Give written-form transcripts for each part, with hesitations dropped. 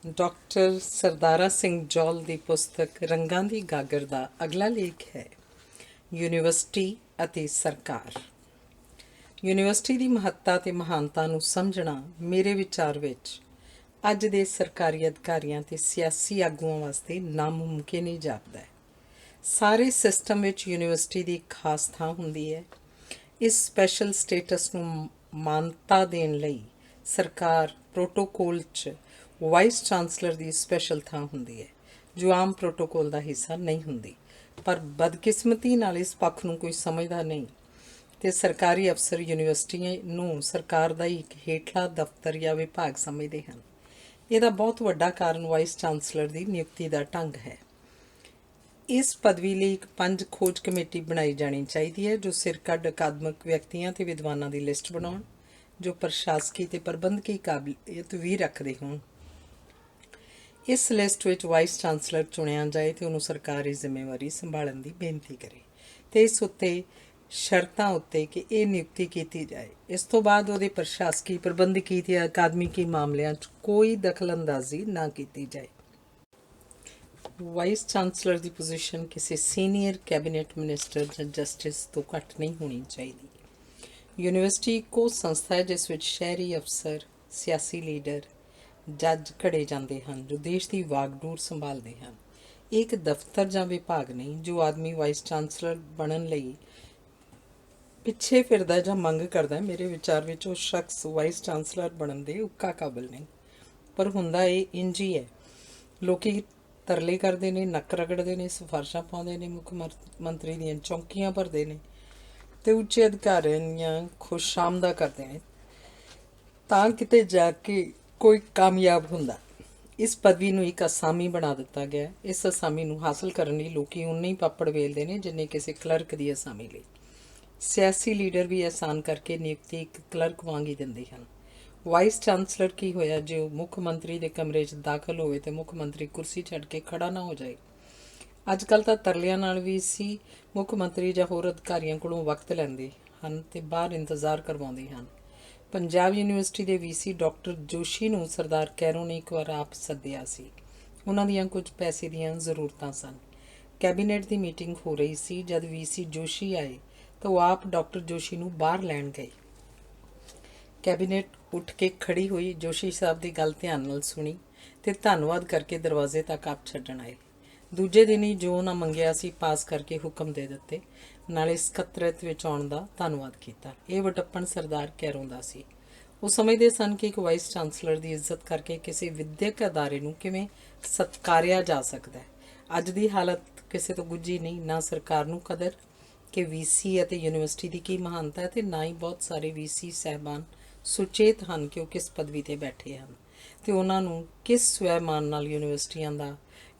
Doctor Sardara Singh ਜੌਲ ਦੀ ਪੁਸਤਕ ਰੰਗਾਂ ਦੀ ਗਾਗਰ ਦਾ ਅਗਲਾ ਲੇਖ ਹੈ ਯੂਨੀਵਰਸਿਟੀ ਅਤੇ ਸਰਕਾਰ। ਯੂਨੀਵਰਸਿਟੀ ਦੀ ਮਹੱਤਤਾ ਅਤੇ ਮਹਾਨਤਾ ਨੂੰ ਸਮਝਣਾ ਮੇਰੇ ਵਿਚਾਰ ਵਿੱਚ ਅੱਜ ਦੇ ਸਰਕਾਰੀ ਅਧਿਕਾਰੀਆਂ ਅਤੇ ਸਿਆਸੀ ਆਗੂਆਂ ਵਾਸਤੇ ਨਾਮੁਮਕਿਨ ਹੀ ਜਾਪਦਾ ਹੈ। ਸਾਰੇ ਸਿਸਟਮ ਵਿੱਚ ਯੂਨੀਵਰਸਿਟੀ ਦੀ ਖਾਸ ਥਾਂ ਹੁੰਦੀ ਹੈ। ਇਸ ਸਪੈਸ਼ਲ ਸਟੇਟਸ ਨੂੰ ਮਾਨਤਾ ਦੇਣ ਲਈ ਸਰਕਾਰ ਪ੍ਰੋਟੋਕੋਲ 'ਚ ਵਾਈਸ ਚਾਂਸਲਰ ਦੀ ਸਪੈਸ਼ਲ ਥਾਂ ਹੁੰਦੀ ਹੈ, ਜੋ ਆਮ ਪ੍ਰੋਟੋਕੋਲ ਦਾ ਹਿੱਸਾ ਨਹੀਂ ਹੁੰਦੀ। ਪਰ ਬਦਕਿਸਮਤੀ ਨਾਲ ਇਸ ਪੱਖ ਨੂੰ ਕੋਈ ਸਮਝਦਾ ਨਹੀਂ ਅਤੇ ਸਰਕਾਰੀ ਅਫਸਰ ਯੂਨੀਵਰਸਿਟੀ ਨੂੰ ਸਰਕਾਰ ਦਾ ਇੱਕ ਹੇਠਲਾ ਦਫ਼ਤਰ ਜਾਂ ਵਿਭਾਗ ਸਮਝਦੇ ਹਨ। ਇਹਦਾ ਬਹੁਤ ਵੱਡਾ ਕਾਰਨ ਵਾਈਸ ਚਾਂਸਲਰ ਦੀ ਨਿਯੁਕਤੀ ਦਾ ਢੰਗ ਹੈ। ਇਸ ਪਦਵੀ ਲਈ ਇੱਕ 5 ਖੋਜ ਕਮੇਟੀ ਬਣਾਈ ਜਾਣੀ ਚਾਹੀਦੀ ਹੈ, ਜੋ ਸਿਰਕੱਢ ਅਕਾਦਮਿਕ ਵਿਅਕਤੀਆਂ ਅਤੇ ਵਿਦਵਾਨਾਂ ਦੀ ਲਿਸਟ ਬਣਾਉਣ, ਜੋ ਪ੍ਰਸ਼ਾਸਕੀ ਅਤੇ ਪ੍ਰਬੰਧਕੀ ਕਾਬਲੀਅਤ ਵੀ ਰੱਖਦੇ ਹੋਣ। ਇਸ ਲਿਸਟ ਵਿੱਚ ਵਾਈਸ ਚਾਂਸਲਰ ਚੁਣਿਆ ਜਾਏ ਅਤੇ ਉਹਨੂੰ ਸਰਕਾਰੀ ਜ਼ਿੰਮੇਵਾਰੀ ਸੰਭਾਲਣ ਦੀ ਬੇਨਤੀ ਕਰੇ ਅਤੇ ਇਸ ਉੱਤੇ ਸ਼ਰਤਾਂ ਉੱਤੇ ਕਿ ਇਹ ਨਿਯੁਕਤੀ ਕੀਤੀ ਜਾਏ। ਇਸ ਤੋਂ ਬਾਅਦ ਉਹਦੇ ਪ੍ਰਸ਼ਾਸਕੀ, ਪ੍ਰਬੰਧਕੀ ਅਤੇ ਅਕਾਦਮਿਕੀ ਮਾਮਲਿਆਂ 'ਚ ਕੋਈ ਦਖਲ ਅੰਦਾਜ਼ੀ ਨਾ ਕੀਤੀ ਜਾਏ। ਵਾਈਸ ਚਾਂਸਲਰ ਦੀ ਪੋਜੀਸ਼ਨ ਕਿਸੇ ਸੀਨੀਅਰ ਕੈਬਨਿਟ ਮਿਨਿਸਟਰ ਜਾਂ ਜਸਟਿਸ ਤੋਂ ਘੱਟ ਨਹੀਂ ਹੋਣੀ ਚਾਹੀਦੀ। ਯੂਨੀਵਰਸਿਟੀ ਇੱਕੋ ਸੰਸਥਾ ਹੈ ਜਿਸ ਵਿੱਚ ਸ਼ਹਿਰੀ ਅਫਸਰ, ਸਿਆਸੀ ਲੀਡਰ, ਜੱਜ ਘੜੇ ਜਾਂਦੇ ਹਨ, ਜੋ ਦੇਸ਼ ਦੀ ਵਾਗਡੋਰ ਸੰਭਾਲਦੇ ਹਨ। ਇਹ ਇੱਕ ਦਫ਼ਤਰ ਜਾਂ ਵਿਭਾਗ ਨਹੀਂ ਜੋ ਆਦਮੀ ਵਾਈਸ ਚਾਂਸਲਰ ਬਣਨ ਲਈ ਪਿੱਛੇ ਫਿਰਦਾ ਜਾਂ ਮੰਗ ਕਰਦਾ। ਮੇਰੇ ਵਿਚਾਰ ਵਿੱਚ ਉਹ ਸ਼ਖਸ ਵਾਈਸ ਚਾਂਸਲਰ ਬਣਨ ਦੇ ਉੱਕਾ ਕਾਬਲ ਨਹੀਂ, ਪਰ ਹੁੰਦਾ ਇਹ ਇੰਝ ਹੀ ਹੈ। ਲੋਕੀ ਤਰਲੇ ਕਰਦੇ ਨੇ, ਨੱਕ ਰਗੜਦੇ ਨੇ, ਸਿਫਾਰਸ਼ਾਂ ਪਾਉਂਦੇ ਨੇ, ਮੁੱਖ ਮੰਤਰੀ ਦੀਆਂ ਚੌਂਕੀਆਂ ਭਰਦੇ ਨੇ ਅਤੇ ਉੱਚੇ ਅਧਿਕਾਰੀਆਂ ਦੀਆਂ ਖੁਸ਼ਾਮਦਾਂ ਕਰਦੇ ਨੇ, ਤਾਂ ਕਿਤੇ ਜਾ ਕੇ ਕੋਈ ਕਾਮਯਾਬ ਹੁੰਦਾ। ਇਸ ਪਦਵੀ ਨੂੰ ਇੱਕ ਅਸਾਮੀ ਬਣਾ ਦਿੱਤਾ ਗਿਆ। ਇਸ ਅਸਾਮੀ ਨੂੰ ਹਾਸਲ ਕਰਨ ਲਈ ਲੋਕੀ ਉਨੇ ਹੀ ਪਾਪੜ ਵੇਲਦੇ ਨੇ ਜਿੰਨੇ ਕਿਸੇ ਕਲਰਕ ਦੀ ਅਸਾਮੀ ਲਈ। ਸਿਆਸੀ ਲੀਡਰ ਵੀ ਆਸਾਨ ਕਰਕੇ ਨਿਯੁਕਤੀ ਇੱਕ ਕਲਰਕ ਵਾਂਗ ਹੀ ਦਿੰਦੇ ਹਨ। ਵਾਈਸ ਚਾਂਸਲਰ ਕੀ ਹੋਇਆ ਜੇ ਉਹ ਮੁੱਖ ਮੰਤਰੀ ਦੇ ਕਮਰੇ 'ਚ ਦਾਖਲ ਹੋਵੇ ਅਤੇ ਮੁੱਖ ਮੰਤਰੀ ਕੁਰਸੀ ਛੱਡ ਕੇ ਖੜਾ ਨਾ ਹੋ ਜਾਏ। ਅੱਜ ਕੱਲ੍ਹ ਤਾਂ ਤਰਲਿਆਂ ਨਾਲ ਵੀ ਸੀ ਮੁੱਖ ਮੰਤਰੀ ਜਾਂ ਹੋਰ ਅਧਿਕਾਰੀਆਂ ਕੋਲੋਂ ਵਕਤ ਲੈਂਦੇ ਹਨ ਅਤੇ ਬਾਹਰ ਇੰਤਜ਼ਾਰ ਕਰਵਾਉਂਦੇ ਹਨ। ਪੰਜਾਬ ਯੂਨੀਵਰਸਿਟੀ ਦੇ ਵੀਸੀ ਡਾਕਟਰ ਜੋਸ਼ੀ ਨੂੰ ਸਰਦਾਰ ਕੈਰੋਂ ਨੇ ਇੱਕ ਵਾਰ ਆਪ ਸੱਦਿਆ ਸੀ। ਉਹਨਾਂ ਦੀਆਂ ਕੁਝ ਪੈਸੇ ਦੀਆਂ ਜ਼ਰੂਰਤਾਂ ਸਨ। ਕੈਬਨਿਟ ਦੀ ਮੀਟਿੰਗ ਹੋ ਰਹੀ ਸੀ। ਜਦ ਵੀਸੀ ਜੋਸ਼ੀ ਆਏ ਤਾਂ ਉਹ ਆਪ ਡਾਕਟਰ ਜੋਸ਼ੀ ਨੂੰ ਬਾਹਰ ਲੈਣ ਗਏ। ਕੈਬਨਿਟ ਉੱਠ ਕੇ ਖੜੀ ਹੋਈ। ਜੋਸ਼ੀ ਸਾਹਿਬ ਦੀ ਗੱਲ ਧਿਆਨ ਨਾਲ ਸੁਣੀ ਅਤੇ ਧੰਨਵਾਦ ਕਰਕੇ ਦਰਵਾਜ਼ੇ ਤੱਕ ਆਪ ਛੱਡਣ ਆਏ। ਦੂਜੇ ਦਿਨ ਹੀ ਜੋ ਉਹਨਾਂ ਮੰਗਿਆ ਸੀ ਪਾਸ ਕਰਕੇ ਹੁਕਮ ਦੇ ਦਿੱਤੇ, ਨਾਲੇ ਸਕੱਤਰੇਤ ਵਿੱਚ ਆਉਣ ਦਾ ਧੰਨਵਾਦ ਕੀਤਾ। ਇਹ ਵਟੱਪਣ ਸਰਦਾਰ ਕੈਰੋਂ ਦਾ ਸੀ। ਉਹ ਸਮਝਦੇ ਸਨ ਕਿ ਇੱਕ ਵਾਈਸ ਚਾਂਸਲਰ ਦੀ ਇੱਜ਼ਤ ਕਰਕੇ ਕਿਸੇ ਵਿੱਦਿਅਕ ਅਦਾਰੇ ਨੂੰ ਕਿਵੇਂ ਸਤਿਕਾਰਿਆ ਜਾ ਸਕਦਾ ਹੈ। ਅੱਜ ਦੀ ਹਾਲਤ ਕਿਸੇ ਤੋਂ ਗੁੱਝੀ ਨਹੀਂ। ਨਾ ਸਰਕਾਰ ਨੂੰ ਕਦਰ ਕਿ ਵੀਸੀ ਅਤੇ ਯੂਨੀਵਰਸਿਟੀ ਦੀ ਕੀ ਮਹਾਨਤਾ ਹੈ, ਅਤੇ ਨਾ ਹੀ ਬਹੁਤ ਸਾਰੇ ਵੀਸੀ ਸਾਹਿਬਾਨ ਸੁਚੇਤ ਹਨ ਕਿ ਉਹ ਕਿਸ ਪਦਵੀ 'ਤੇ ਬੈਠੇ ਹਨ ਅਤੇ ਉਹਨਾਂ ਨੂੰ ਕਿਸ ਸਵੈਮਾਨ ਨਾਲ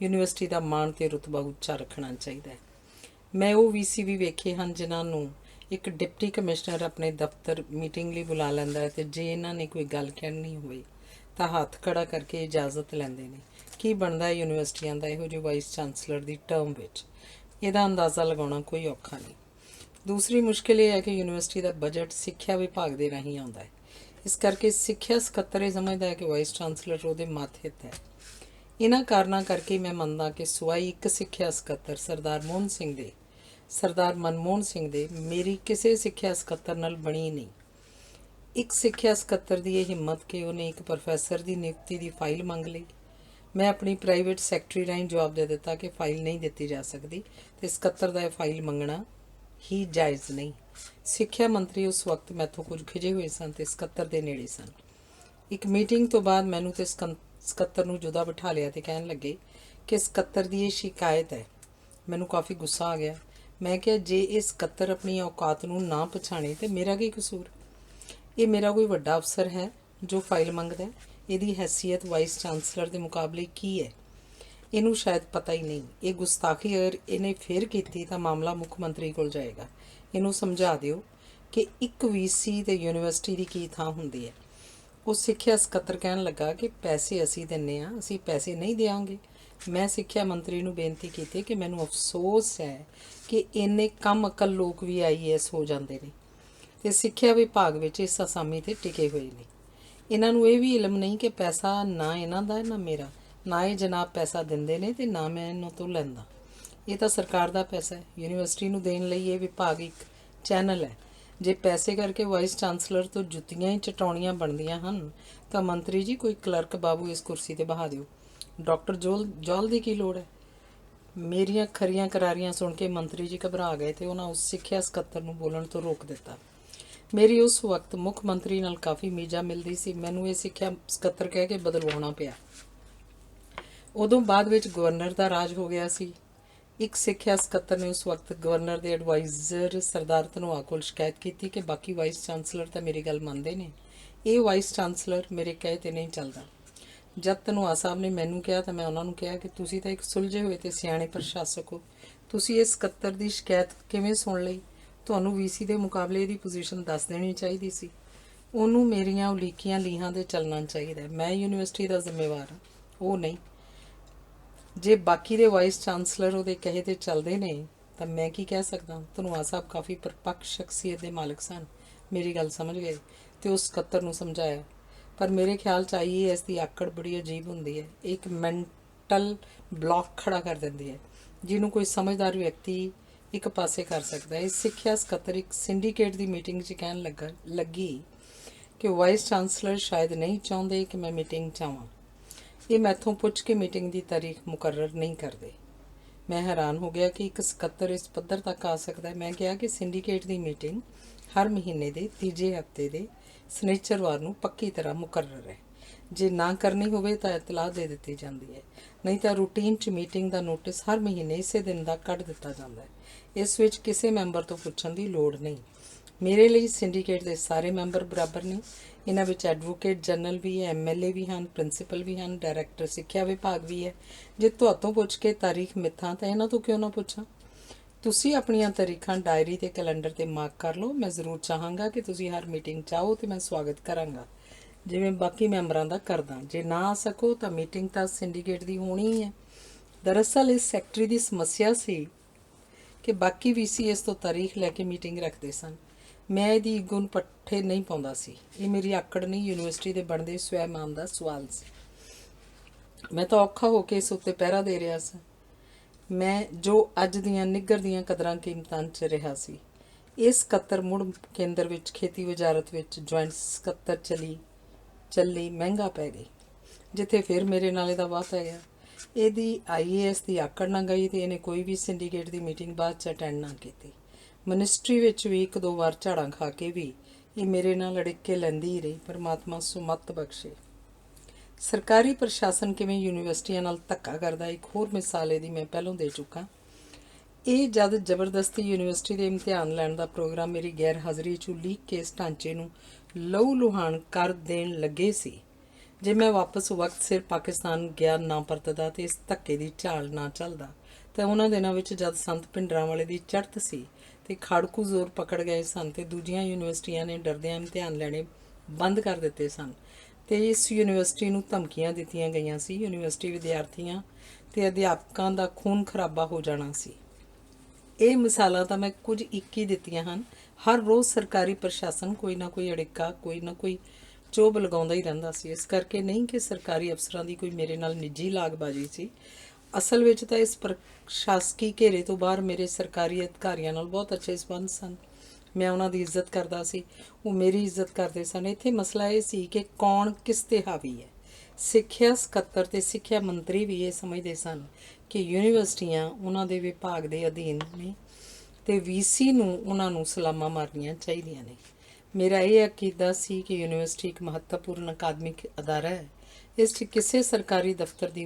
ਯੂਨੀਵਰਸਿਟੀ ਦਾ ਮਾਣ ਅਤੇ ਰੁਤਬਾ ਉੱਚਾ ਰੱਖਣਾ ਚਾਹੀਦਾ ਹੈ। ਮੈਂ ਉਹ ਵੀਸੀ ਵੀ ਵੇਖੇ ਹਨ ਜਿਨ੍ਹਾਂ ਨੂੰ ਇੱਕ ਡਿਪਟੀ ਕਮਿਸ਼ਨਰ ਆਪਣੇ ਦਫ਼ਤਰ ਮੀਟਿੰਗ ਲਈ ਬੁਲਾ ਲੈਂਦਾ ਹੈ ਅਤੇ ਜੇ ਇਹਨਾਂ ਨੇ ਕੋਈ ਗੱਲ ਕਹਿਣੀ ਹੋਵੇ ਤਾਂ ਹੱਥ ਖੜਾ ਕਰਕੇ ਇਜਾਜ਼ਤ ਲੈਂਦੇ ਨੇ। ਕੀ ਬਣਦਾ ਹੈ ਯੂਨੀਵਰਸਿਟੀਆਂ ਦਾ ਇਹੋ ਜਿਹੇ ਵਾਈਸ ਚਾਂਸਲਰ ਦੀ ਟਰਮ ਵਿੱਚ, ਇਹਦਾ ਅੰਦਾਜ਼ਾ ਲਗਾਉਣਾ ਕੋਈ ਔਖਾ ਨਹੀਂ। ਦੂਸਰੀ ਮੁਸ਼ਕਿਲ ਇਹ ਹੈ ਕਿ ਯੂਨੀਵਰਸਿਟੀ ਦਾ ਬਜਟ ਸਿੱਖਿਆ ਵਿਭਾਗ ਦੇ ਰਾਹੀਂ ਆਉਂਦਾ ਹੈ। ਇਸ ਕਰਕੇ ਸਿੱਖਿਆ ਸਕੱਤਰ ਇਹ ਸਮਝਦਾ ਹੈ ਕਿ ਵਾਈਸ ਚਾਂਸਲਰ ਉਹਦੇ ਮਾਤਹਿਤ ਹੈ। ਇਹਨਾਂ ਕਾਰਨਾਂ ਕਰਕੇ ਮੈਂ ਮੰਨਦਾ ਕਿ ਸਿਵਾਏ ਇੱਕ ਸਿੱਖਿਆ ਸਕੱਤਰ ਸਰਦਾਰ ਮਨਮੋਹਨ ਸਿੰਘ ਦੇ ਮੇਰੀ ਕਿਸੇ ਸਿੱਖਿਆ ਸਕੱਤਰ ਨਾਲ ਬਣੀ ਨਹੀਂ। ਇੱਕ ਸਿੱਖਿਆ ਸਕੱਤਰ ਦੀ ਇਹ ਹਿੰਮਤ ਕਿ ਉਹਨੇ ਇੱਕ ਪ੍ਰੋਫੈਸਰ ਦੀ ਨਿਯੁਕਤੀ ਦੀ ਫਾਈਲ ਮੰਗ ਲਈ। ਮੈਂ ਆਪਣੀ ਪ੍ਰਾਈਵੇਟ ਸੈਕਟਰੀ ਰਾਹੀਂ ਜਵਾਬ ਦੇ ਦਿੱਤਾ ਕਿ ਫਾਈਲ ਨਹੀਂ ਦਿੱਤੀ ਜਾ ਸਕਦੀ ਅਤੇ ਸਕੱਤਰ ਦਾ ਇਹ ਫਾਈਲ ਮੰਗਣਾ ਹੀ ਜਾਇਜ਼ ਨਹੀਂ। ਸਿੱਖਿਆ ਮੰਤਰੀ ਉਸ ਵਕਤ ਮੈਥੋਂ ਕੁਝ ਖਿਜੇ ਹੋਏ ਸਨ ਅਤੇ ਸਕੱਤਰ ਦੇ ਨੇੜੇ ਸਨ। ਇੱਕ ਮੀਟਿੰਗ ਤੋਂ ਬਾਅਦ ਮੈਨੂੰ ਅਤੇ ਸਕੱਤਰ ਨੂੰ ਜੁਦਾ ਬਿਠਾ ਲਿਆ ਅਤੇ ਕਹਿਣ ਲੱਗੇ ਕਿ ਸਕੱਤਰ ਦੀ ਇਹ ਸ਼ਿਕਾਇਤ ਹੈ। ਮੈਨੂੰ ਕਾਫੀ ਗੁੱਸਾ ਆ ਗਿਆ। ਮੈਂ ਕਿਹਾ, ਜੇ ਇਹ ਸਕੱਤਰ ਆਪਣੀ ਔਕਾਤ ਨੂੰ ਨਾ ਪਛਾਣੇ ਤਾਂ ਮੇਰਾ ਕੀ ਕਸੂਰ? ਇਹ ਮੇਰਾ ਕੋਈ ਵੱਡਾ ਅਫਸਰ ਹੈ ਜੋ ਫਾਈਲ ਮੰਗਦਾ। ਇਹਦੀ ਹੈਸੀਅਤ ਵਾਈਸ ਚਾਂਸਲਰ ਦੇ ਮੁਕਾਬਲੇ ਕੀ ਹੈ? ਇਹਨੂੰ ਸ਼ਾਇਦ ਪਤਾ ਹੀ ਨਹੀਂ। ਇਹ ਗੁਸਤਾਖੀ ਅਗਰ ਇਹਨੇ ਫਿਰ ਕੀਤੀ ਤਾਂ ਮਾਮਲਾ ਮੁੱਖ ਮੰਤਰੀ ਕੋਲ ਜਾਏਗਾ। ਇਹਨੂੰ ਸਮਝਾ ਦਿਓ ਕਿ ਇੱਕ ਵੀਸੀ ਅਤੇ ਯੂਨੀਵਰਸਿਟੀ ਦੀ ਕੀ ਥਾਂ ਹੁੰਦੀ ਹੈ। ਉਹ ਸਿੱਖਿਆ ਸਕੱਤਰ ਕਹਿਣ ਲੱਗਾ ਕਿ ਪੈਸੇ ਅਸੀਂ ਦਿੰਦੇ ਹਾਂ, ਅਸੀਂ ਪੈਸੇ ਨਹੀਂ ਦਿਆਂਗੇ। ਮੈਂ ਸਿੱਖਿਆ ਮੰਤਰੀ ਨੂੰ ਬੇਨਤੀ ਕੀਤੀ ਕਿ ਮੈਨੂੰ ਅਫਸੋਸ ਹੈ ਕਿ ਇੰਨੇ ਕਮ ਅਕਲ ਲੋਕ ਵੀ IAS ਹੋ ਜਾਂਦੇ ਨੇ ਅਤੇ ਸਿੱਖਿਆ ਵਿਭਾਗ ਵਿੱਚ ਇਸ ਅਸਾਮੀ 'ਤੇ ਟਿਕੇ ਹੋਏ ਨੇ। ਇਹਨਾਂ ਨੂੰ ਇਹ ਵੀ ਇਲਮ ਨਹੀਂ ਕਿ ਪੈਸਾ ਨਾ ਇਹਨਾਂ ਦਾ ਨਾ ਮੇਰਾ, ਨਾ ਇਹ ਜਨਾਬ ਪੈਸਾ ਦਿੰਦੇ ਨੇ ਤੇ ਨਾ ਮੈਂ ਇਹਨਾਂ ਤੋਂ ਲੈਂਦਾ। ਇਹ ਤਾਂ ਸਰਕਾਰ ਦਾ ਪੈਸਾ ਹੈ। ਯੂਨੀਵਰਸਿਟੀ ਨੂੰ ਦੇਣ ਲਈ ਇਹ ਵਿਭਾਗ ਇੱਕ ਚੈਨਲ ਹੈ। ਜੇ ਪੈਸੇ ਕਰਕੇ ਵਾਈਸ ਚਾਂਸਲਰ ਤੋਂ ਜੁੱਤੀਆਂ ਹੀ ਚਟਾਉਣੀਆਂ ਬਣਦੀਆਂ ਹਨ ਤਾਂ ਮੰਤਰੀ ਜੀ ਕੋਈ ਕਲਰਕ ਬਾਬੂ ਇਸ ਕੁਰਸੀ ਤੇ ਬਹਾ ਦਿਓ। ਡਾਕਟਰ ਜੌਲ ਦੀ ਕੀ ਲੋੜ ਹੈ? ਮੇਰੀਆਂ ਖਰੀਆਂ ਕਰਾਰੀਆਂ ਸੁਣ ਕੇ ਮੰਤਰੀ ਜੀ ਘਬਰਾ ਗਏ ਤੇ ਉਹਨਾਂ ਉਸ ਸਿੱਖਿਆ ਸਕੱਤਰ ਨੂੰ ਬੋਲਣ ਤੋਂ ਰੋਕ ਦਿੱਤਾ। ਮੇਰੀ ਉਸ ਵਕਤ ਮੁੱਖ ਮੰਤਰੀ ਨਾਲ ਕਾਫੀ ਮੀਜਾ ਮਿਲਦੀ ਸੀ। ਮੈਨੂੰ ਇਹ ਸਿੱਖਿਆ ਸਕੱਤਰ ਕਹਿ ਕੇ ਬਦਲਵਾਉਣਾ ਪਿਆ। ਉਦੋਂ ਬਾਅਦ ਵਿੱਚ ਗਵਰਨਰ ਦਾ ਰਾਜ ਹੋ ਗਿਆ ਸੀ। ਇੱਕ ਸਿੱਖਿਆ ਸਕੱਤਰ ਨੇ ਉਸ ਵਕਤ ਗਵਰਨਰ ਦੇ ਐਡਵਾਈਜ਼ਰ ਸਰਦਾਰ ਧਨੋਆ ਕੋਲ ਸ਼ਿਕਾਇਤ ਕੀਤੀ ਕਿ ਬਾਕੀ ਵਾਈਸ ਚਾਂਸਲਰ ਤਾਂ ਮੇਰੀ ਗੱਲ ਮੰਨਦੇ ਨੇ, ਇਹ ਵਾਈਸ ਚਾਂਸਲਰ ਮੇਰੇ ਕਹੇ ਤੇ ਨਹੀਂ ਚੱਲਦਾ। ਜਦ ਧਨੋਆ ਸਾਹਿਬ ਨੇ ਮੈਨੂੰ ਕਿਹਾ ਤਾਂ ਮੈਂ ਉਹਨਾਂ ਨੂੰ ਕਿਹਾ ਕਿ ਤੁਸੀਂ ਤਾਂ ਇੱਕ ਸੁਲਝੇ ਹੋਏ ਤੇ ਸਿਆਣੇ ਪ੍ਰਸ਼ਾਸਕ ਹੋ, ਤੁਸੀਂ ਇਸ ਸਕੱਤਰ ਦੀ ਸ਼ਿਕਾਇਤ ਕਿਵੇਂ ਸੁਣ ਲਈ? ਤੁਹਾਨੂੰ ਵੀਸੀ ਦੇ ਮੁਕਾਬਲੇ ਇਹਦੀ ਪੋਜੀਸ਼ਨ ਦੱਸ ਦੇਣੀ ਚਾਹੀਦੀ ਸੀ। ਉਹਨੂੰ ਮੇਰੀਆਂ ਉਲੀਕੀਆਂ ਲੀਹਾਂ ਦੇ ਚੱਲਣਾ ਚਾਹੀਦਾ। ਮੈਂ ਯੂਨੀਵਰਸਿਟੀ ਦਾ ਜ਼ਿੰਮੇਵਾਰ ਹਾਂ, ਉਹ ਨਹੀਂ। ਜੇ ਬਾਕੀ ਦੇ ਵਾਈਸ ਚਾਂਸਲਰ ਉਹਦੇ ਕਹੇ ਤੇ ਚੱਲਦੇ ਨੇ ਤਾਂ ਮੈਂ ਕੀ ਕਹਿ ਸਕਦਾ? ਧਨੋਆ ਸਾਹਿਬ ਕਾਫੀ ਪਰਪੱਕ ਸ਼ਖਸੀਅਤ ਦੇ ਮਾਲਕ ਸਨ। ਮੇਰੀ ਗੱਲ ਸਮਝ ਗਏ ਤੇ ਉਸ ਸਕੱਤਰ ਨੂੰ ਸਮਝਾਇਆ। ਪਰ ਮੇਰੇ ਖਿਆਲ 'ਚ IAS ਦੀ ਆਕੜ ਬੜੀ ਅਜੀਬ ਹੁੰਦੀ ਹੈ। ਇੱਕ ਮੈਂਟਲ ਬਲੌਕ ਖੜਾ ਕਰ ਦਿੰਦੀ ਹੈ ਜਿਹਨੂੰ ਕੋਈ ਸਮਝਦਾਰ ਵਿਅਕਤੀ ਇੱਕ ਪਾਸੇ ਕਰ ਸਕਦਾ ਹੈ। ਇਹ ਸਿੱਖਿਆ ਸਕੱਤਰ ਇੱਕ ਸਿੰਡੀਕੇਟ ਦੀ ਮੀਟਿੰਗ 'ਚ ਕਹਿਣ ਲੱਗੀ ਕਿ ਵਾਈਸ ਚਾਂਸਲਰ ਸ਼ਾਇਦ ਨਹੀਂ ਚਾਹੁੰਦੇ ਕਿ ਮੈਂ ਮੀਟਿੰਗ 'ਚ ਆਵਾਂ। ਇਹ ਮੈਥੋਂ ਪੁੱਛ ਕੇ ਮੀਟਿੰਗ ਦੀ ਤਾਰੀਖ ਮੁਕਰਰ ਨਹੀਂ ਕਰਦੇ। ਮੈਂ ਹੈਰਾਨ ਹੋ ਗਿਆ ਕਿ ਇੱਕ ਸਕੱਤਰ ਇਸ ਪੱਧਰ ਤੱਕ ਆ ਸਕਦਾ ਹੈ। ਮੈਂ ਕਿਹਾ ਕਿ ਸਿੰਡੀਕੇਟ ਦੀ ਮੀਟਿੰਗ ਹਰ ਮਹੀਨੇ ਦੇ ਤੀਜੇ ਹਫ਼ਤੇ ਦੇ ਸ਼ਨੀਚਰਵਾਰ ਨੂੰ ਪੱਕੀ ਤਰ੍ਹਾਂ ਮੁਕਰਰ ਹੈ। ਜੇ ਨਾ ਕਰਨੀ ਹੋਵੇ ਤਾਂ ਇਤਲਾਹ ਦੇ ਦਿੱਤੀ ਜਾਂਦੀ ਹੈ, ਨਹੀਂ ਤਾਂ ਰੂਟੀਨ 'ਚ ਮੀਟਿੰਗ ਦਾ ਨੋਟਿਸ ਹਰ ਮਹੀਨੇ ਇਸੇ ਦਿਨ ਦਾ ਕੱਢ ਦਿੱਤਾ ਜਾਂਦਾ ਹੈ। ਇਸ ਵਿੱਚ ਕਿਸੇ ਮੈਂਬਰ ਤੋਂ ਪੁੱਛਣ ਦੀ ਲੋੜ ਨਹੀਂ। ਮੇਰੇ ਲਈ ਸਿੰਡੀਕੇਟ ਦੇ ਸਾਰੇ ਮੈਂਬਰ ਬਰਾਬਰ ਨੇ। ਇਹਨਾਂ ਵਿੱਚ ਐਡਵੋਕੇਟ ਜਨਰਲ ਵੀ ਹੈ, MLA ਵੀ ਹਨ, ਪ੍ਰਿੰਸੀਪਲ ਵੀ ਹਨ, ਡਾਇਰੈਕਟਰ ਸਿੱਖਿਆ ਵਿਭਾਗ ਵੀ ਹੈ। ਜੇ ਤੁਹਾਤੋਂ ਪੁੱਛ ਕੇ ਤਾਰੀਖ ਮਿੱਥਾਂ ਤਾਂ ਇਹਨਾਂ ਤੋਂ ਕਿਉਂ ਨਾ ਪੁੱਛਾਂ? ਤੁਸੀਂ ਆਪਣੀਆਂ ਤਾਰੀਖਾਂ ਡਾਇਰੀ ਤੇ ਕੈਲੰਡਰ ਤੇ ਮਾਰਕ ਕਰ ਲਓ। ਮੈਂ ਜ਼ਰੂਰ ਚਾਹਾਂਗਾ ਕਿ ਤੁਸੀਂ ਹਰ ਮੀਟਿੰਗ 'ਚ ਆਓ ਤੇ ਮੈਂ ਸਵਾਗਤ ਕਰਾਂਗਾ ਜਿਵੇਂ ਬਾਕੀ ਮੈਂਬਰਾਂ ਦਾ ਕਰਦਾ। ਜੇ ਨਾ ਆ ਸਕੋ ਤਾਂ ਮੀਟਿੰਗ ਤਾਂ ਸਿੰਡੀਕੇਟ ਦੀ ਹੋਣੀ ਹੀ ਹੈ। ਦਰਅਸਲ ਇਸ ਸੈਕਟਰੀ ਦੀ ਸਮੱਸਿਆ ਸੀ ਕਿ ਬਾਕੀ VC ਇਸ ਤੋਂ ਤਾਰੀਖ ਲੈ ਕੇ ਮੀਟਿੰਗ ਰੱਖਦੇ ਸਨ। ਮੈਂ ਇਹਦੀ ਗੁਣ ਪੱਠੇ ਨਹੀਂ ਪਾਉਂਦਾ ਸੀ। ਇਹ ਮੇਰੀ ਆਕੜ ਨਹੀਂ, ਯੂਨੀਵਰਸਿਟੀ ਦੇ ਬਣਦੇ ਸਵੈਮਾਨ ਦਾ ਸਵਾਲ ਸੀ। ਮੈਂ ਤਾਂ ਔਖਾ ਹੋ ਕੇ ਇਸ ਉੱਤੇ ਪਹਿਰਾ ਦੇ ਰਿਹਾ ਸੀ। ਮੈਂ ਜੋ ਅੱਜ ਦੀਆਂ ਨਿੱਘਰ ਦੀਆਂ ਕਦਰਾਂ ਕੀਮਤਾਂ 'ਚ ਰਿਹਾ ਸੀ। ਇਹ ਸਕੱਤਰ ਮੁੜ ਕੇਂਦਰ ਵਿੱਚ ਖੇਤੀ ਵਜ਼ਾਰਤ ਵਿੱਚ ਜੁਆਇੰਟ ਸਕੱਤਰ ਚੱਲੀ ਮਹਿੰਗਾ ਪੈ ਗਈ, ਜਿੱਥੇ ਫਿਰ ਮੇਰੇ ਨਾਲ ਇਹਦਾ ਵਾਹ ਪੈ ਗਿਆ। ਇਹਦੀ IAS ਦੀ ਆਕੜ ਨਾ ਗਈ ਤੇ ਇਹਨੇ ਕੋਈ ਵੀ ਸਿੰਡੀਕੇਟ ਦੀ ਮੀਟਿੰਗ ਬਾਅਦ 'ਚ ਅਟੈਂਡ ਨਾ ਕੀਤੀ। ਮਿਨਿਸਟਰੀ ਵਿੱਚ ਵੀ 1-2 ਵਾਰ ਝਾੜਾਂ ਖਾ ਕੇ ਵੀ ਇਹ ਮੇਰੇ ਨਾਲ ਅੜਿੱਕੇ ਲੈਂਦੀ ਹੀ ਰਹੀ। ਪਰਮਾਤਮਾ ਸੁਮੱਤ ਬਖਸ਼ੇ। ਸਰਕਾਰੀ ਪ੍ਰਸ਼ਾਸਨ ਕਿਵੇਂ ਯੂਨੀਵਰਸਿਟੀਆਂ ਨਾਲ ਧੱਕਾ ਕਰਦਾ, ਇੱਕ ਹੋਰ ਮਿਸਾਲ ਇਹਦੀ ਮੈਂ ਪਹਿਲਾਂ ਦੇ ਚੁੱਕਾ। ਇਹ ਜਦ ਜ਼ਬਰਦਸਤੀ ਯੂਨੀਵਰਸਿਟੀ ਦੇ ਇਮਤਿਹਾਨ ਲੈਣ ਦਾ ਪ੍ਰੋਗਰਾਮ ਮੇਰੀ ਗੈਰ ਹਾਜ਼ਰੀ 'ਚ ਲੀਕ ਕੇ ਇਸ ਢਾਂਚੇ ਨੂੰ ਲਹੂ ਲੁਹਾਨ ਕਰ ਦੇਣ ਲੱਗੇ ਸੀ। ਜੇ ਮੈਂ ਵਾਪਸ ਵਕਤ ਸਿਰ ਪਾਕਿਸਤਾਨ ਗਿਆ ਨਾ ਪਰਤਦਾ ਤੇ ਇਸ ਧੱਕੇ ਦੀ ਝਾਲ ਨਾ ਚੱਲਦਾ ਤਾਂ ਉਹਨਾਂ ਦਿਨਾਂ ਵਿੱਚ ਜਦ ਸੰਤ ਭਿੰਡਰਾਂਵਾਲੇ ਦੀ ਚੜ੍ਹਤ ਸੀ ਤੇ ਖਾੜਕੂ ਜ਼ੋਰ ਪਕੜ ਗਏ ਸਨ ਤੇ ਦੂਜੀਆਂ ਯੂਨੀਵਰਸਿਟੀਆਂ ਨੇ ਡਰਦਿਆਂ ਇਮਤਿਹਾਨ ਲੈਣੇ ਬੰਦ ਕਰ ਦਿੱਤੇ ਸਨ ਤੇ ਇਸ ਯੂਨੀਵਰਸਿਟੀ ਨੂੰ ਧਮਕੀਆਂ ਦਿੱਤੀਆਂ ਗਈਆਂ ਸੀ। ਯੂਨੀਵਰਸਿਟੀ ਵਿਦਿਆਰਥੀਆਂ ਤੇ ਅਧਿਆਪਕਾਂ ਦਾ ਖੂਨ ਖਰਾਬਾ ਹੋ ਜਾਣਾ ਸੀ। ਇਹ ਮਿਸਾਲਾਂ ਤਾਂ ਮੈਂ ਕੁਝ ਇੱਕ ਹੀ ਦਿੱਤੀਆਂ ਹਨ। ਹਰ ਰੋਜ਼ ਸਰਕਾਰੀ ਪ੍ਰਸ਼ਾਸਨ ਕੋਈ ਨਾ ਕੋਈ ਅੜਿੱਕਾ, ਕੋਈ ਨਾ ਕੋਈ ਚੋਭ ਲਗਾਉਂਦਾ ਹੀ ਰਹਿੰਦਾ ਸੀ। ਇਸ ਕਰਕੇ ਨਹੀਂ ਕਿ ਸਰਕਾਰੀ ਅਫਸਰਾਂ ਦੀ ਕੋਈ ਮੇਰੇ ਨਾਲ ਨਿੱਜੀ ਲਾਗਬਾਜ਼ੀ ਸੀ। ਅਸਲ ਵਿੱਚ ਤਾਂ ਇਸ ਪ੍ਰਸ਼ਾਸਕੀ ਘੇਰੇ ਤੋਂ ਬਾਹਰ ਮੇਰੇ ਸਰਕਾਰੀ ਅਧਿਕਾਰੀਆਂ ਨਾਲ ਬਹੁਤ ਅੱਛੇ ਸੰਬੰਧ ਸਨ। ਮੈਂ ਉਹਨਾਂ ਦੀ ਇੱਜ਼ਤ ਕਰਦਾ ਸੀ, ਉਹ ਮੇਰੀ ਇੱਜ਼ਤ ਕਰਦੇ ਸਨ। ਇੱਥੇ ਮਸਲਾ ਇਹ ਸੀ ਕਿ ਕੌਣ ਕਿਸ 'ਤੇ ਹਾਵੀ ਹੈ। ਸਿੱਖਿਆ ਸਕੱਤਰ ਤੇ ਸਿੱਖਿਆ ਮੰਤਰੀ ਵੀ ਇਹ ਸਮਝਦੇ ਸਨ ਕਿ ਯੂਨੀਵਰਸਿਟੀਆਂ ਉਹਨਾਂ ਦੇ ਵਿਭਾਗ ਦੇ ਅਧੀਨ ਨੇ ਤੇ VC ਨੂੰ ਉਹਨਾਂ ਨੂੰ ਸਲਾਮਾਂ ਮਾਰਨੀਆਂ ਚਾਹੀਦੀਆਂ ਨੇ। ਮੇਰਾ ਇਹ ਅਕੀਦਾ ਸੀ ਕਿ ਯੂਨੀਵਰਸਿਟੀ ਇੱਕ ਮਹੱਤਵਪੂਰਨ ਅਕਾਦਮਿਕ ਅਦਾਰਾ ਹੈ। ਇਸ 'ਚ ਕਿਸੇ ਸਰਕਾਰੀ ਦਫ਼ਤਰ ਦੀ